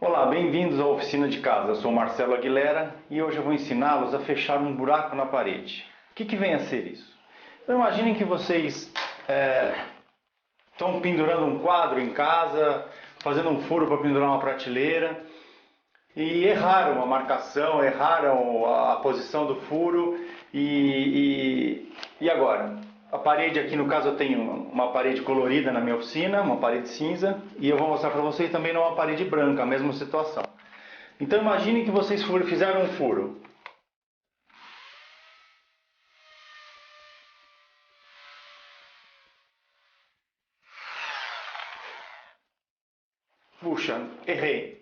Olá, bem-vindos à oficina de casa. Eu sou Marcelo Aguilera e hoje eu vou ensiná-los a fechar um buraco na parede. O que vem a ser isso? Então imaginem que vocês estão pendurando um quadro em casa, fazendo um furo para pendurar uma prateleira e erraram a marcação, erraram a posição do furo e agora? A parede aqui, no caso, eu tenho uma parede colorida na minha oficina, uma parede cinza, e eu vou mostrar para vocês também numa parede branca, a mesma situação. Então imagine que vocês fizeram um furo. Puxa, errei.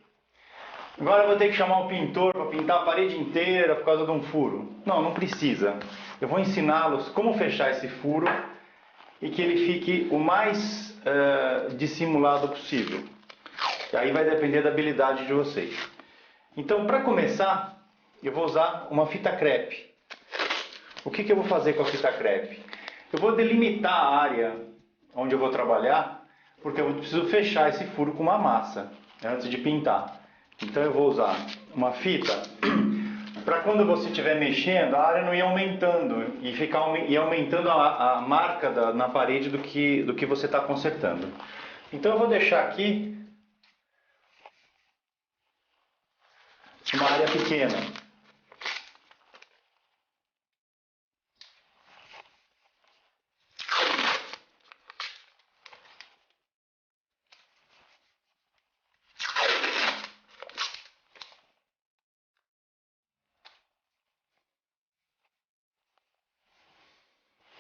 Agora eu vou ter que chamar o pintor para pintar a parede inteira por causa de um furo. Não, não precisa. Eu vou ensiná-los como fechar esse furo e que ele fique o mais dissimulado possível. E aí vai depender da habilidade de vocês. Então, para começar, eu vou usar uma fita crepe. O que eu vou fazer com a fita crepe? Eu vou delimitar a área onde eu vou trabalhar, porque eu preciso fechar esse furo com uma massa antes de pintar. Então eu vou usar uma fita para quando você estiver mexendo, a área não ir aumentando e aumentando a marca na parede do que você está consertando. Então eu vou deixar aqui uma área pequena.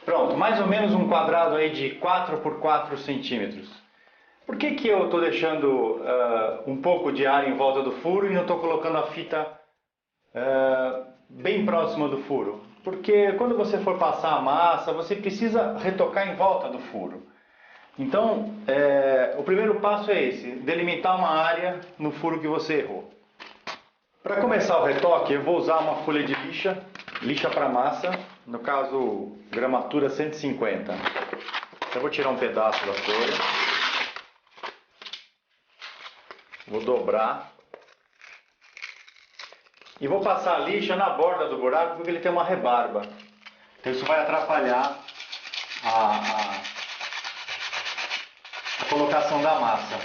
Pronto, mais ou menos um quadrado aí de 4 por 4 centímetros. Por que eu estou deixando um pouco de área em volta do furo e não estou colocando a fita bem próxima do furo? Porque quando você for passar a massa, você precisa retocar em volta do furo. Então, o primeiro passo é esse, delimitar uma área no furo que você errou. Para começar o retoque, eu vou usar uma folha de lixa para massa, no caso, gramatura 150. Eu vou tirar um pedaço da folha, vou dobrar e vou passar a lixa na borda do buraco porque ele tem uma rebarba. Então isso vai atrapalhar a colocação da massa.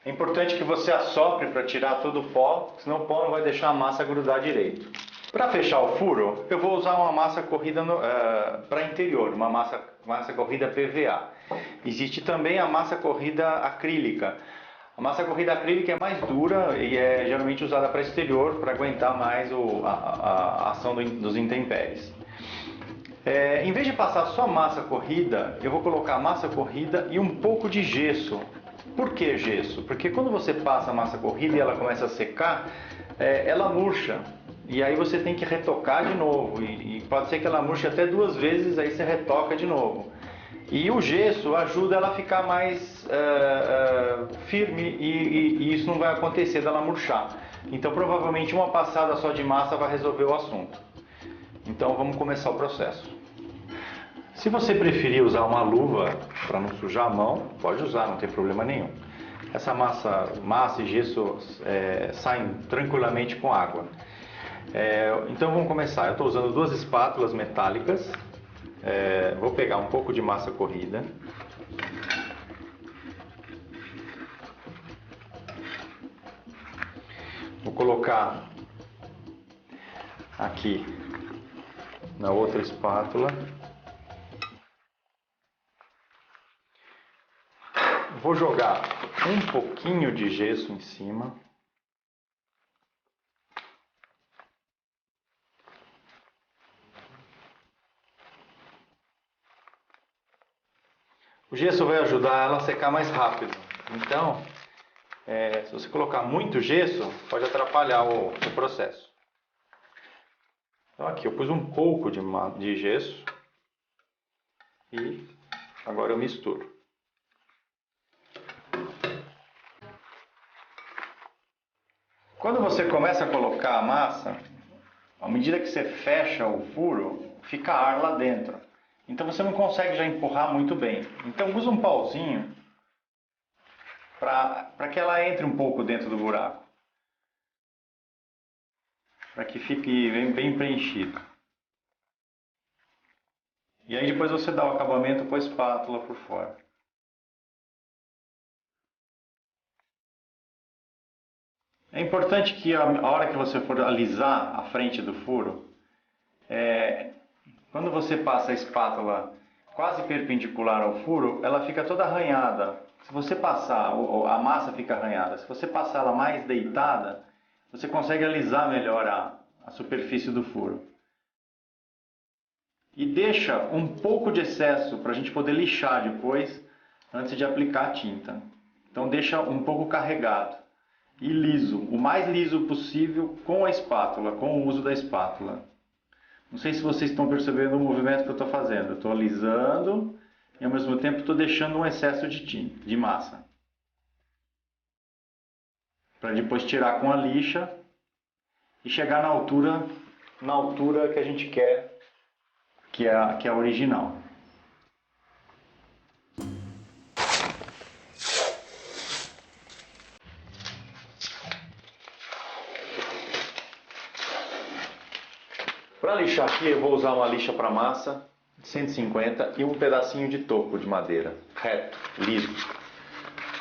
É importante que você assopre para tirar todo o pó, senão o pó não vai deixar a massa grudar direito. Para fechar o furo, eu vou usar uma massa corrida para interior, uma massa corrida PVA. Existe também a massa corrida acrílica. A massa corrida acrílica é mais dura e é geralmente usada para exterior, para aguentar mais a ação dos intempéries. Em vez de passar só massa corrida, eu vou colocar massa corrida e um pouco de gesso. Por que gesso? Porque quando você passa a massa corrida e ela começa a secar, ela murcha. E aí você tem que retocar de novo. E pode ser que ela murche até 2 vezes, aí você retoca de novo. E o gesso ajuda ela a ficar mais firme e isso não vai acontecer dela murchar. Então provavelmente uma passada só de massa vai resolver o assunto. Então vamos começar o processo. Se você preferir usar uma luva para não sujar a mão, pode usar, não tem problema nenhum. Essa massa e gesso saem tranquilamente com água. Então vamos começar. Eu estou usando 2 espátulas metálicas. Vou pegar um pouco de massa corrida. Vou colocar aqui na outra espátula. Vou jogar um pouquinho de gesso em cima. O gesso vai ajudar ela a secar mais rápido. Então, se você colocar muito gesso, pode atrapalhar o processo. Então aqui eu pus um pouco de gesso e agora eu misturo. Quando você começa a colocar a massa, À medida que você fecha o furo, fica ar lá dentro. Então você não consegue já empurrar muito bem. Então usa um pauzinho para que ela entre um pouco dentro do buraco. Para que fique bem preenchido. E aí depois você dá o acabamento com a espátula por fora. É importante que a hora que você for alisar a frente do furo, quando você passa a espátula quase perpendicular ao furo, ela fica toda arranhada. Se você passar, a massa fica arranhada. Se você passar ela mais deitada, você consegue alisar melhor a superfície do furo. E deixa um pouco de excesso para a gente poder lixar depois, antes de aplicar a tinta. Então deixa um pouco carregado e liso, o mais liso possível com a espátula, com o uso da espátula. Não sei se vocês estão percebendo o movimento que eu estou fazendo. Eu estou alisando e ao mesmo tempo estou deixando um excesso de tinta, de massa. Para depois tirar com a lixa e chegar na altura que a gente quer, que é a original. Para lixar aqui eu vou usar uma lixa para massa de 150 e um pedacinho de toco de madeira, reto, liso,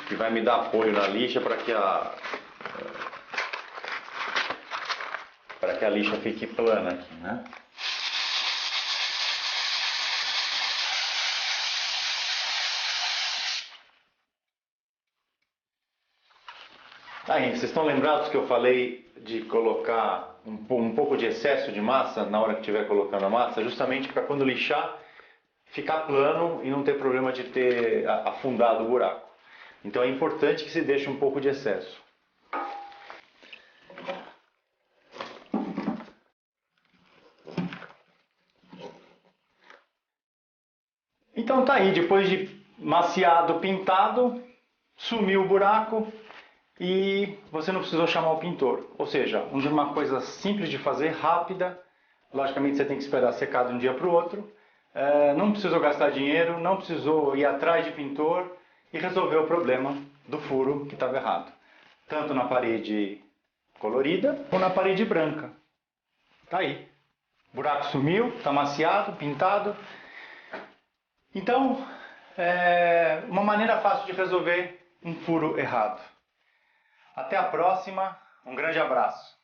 que vai me dar apoio na lixa para que a lixa fique plana aqui, né? Aí, vocês estão lembrados que eu falei de colocar um pouco de excesso de massa na hora que estiver colocando a massa, justamente para quando lixar ficar plano e não ter problema de ter afundado o buraco. Então é importante que se deixe um pouco de excesso. Então tá aí, depois de maciado, pintado, sumiu o buraco e você não precisou chamar o pintor. Ou seja, uma coisa simples de fazer, rápida. Logicamente você tem que esperar secar de um dia para o outro. Não precisou gastar dinheiro, não precisou ir atrás de pintor e resolver o problema do furo que estava errado. Tanto na parede colorida ou na parede branca. Tá aí. O buraco sumiu, está maciado, pintado. Então, é uma maneira fácil de resolver um furo errado. Até a próxima, um grande abraço.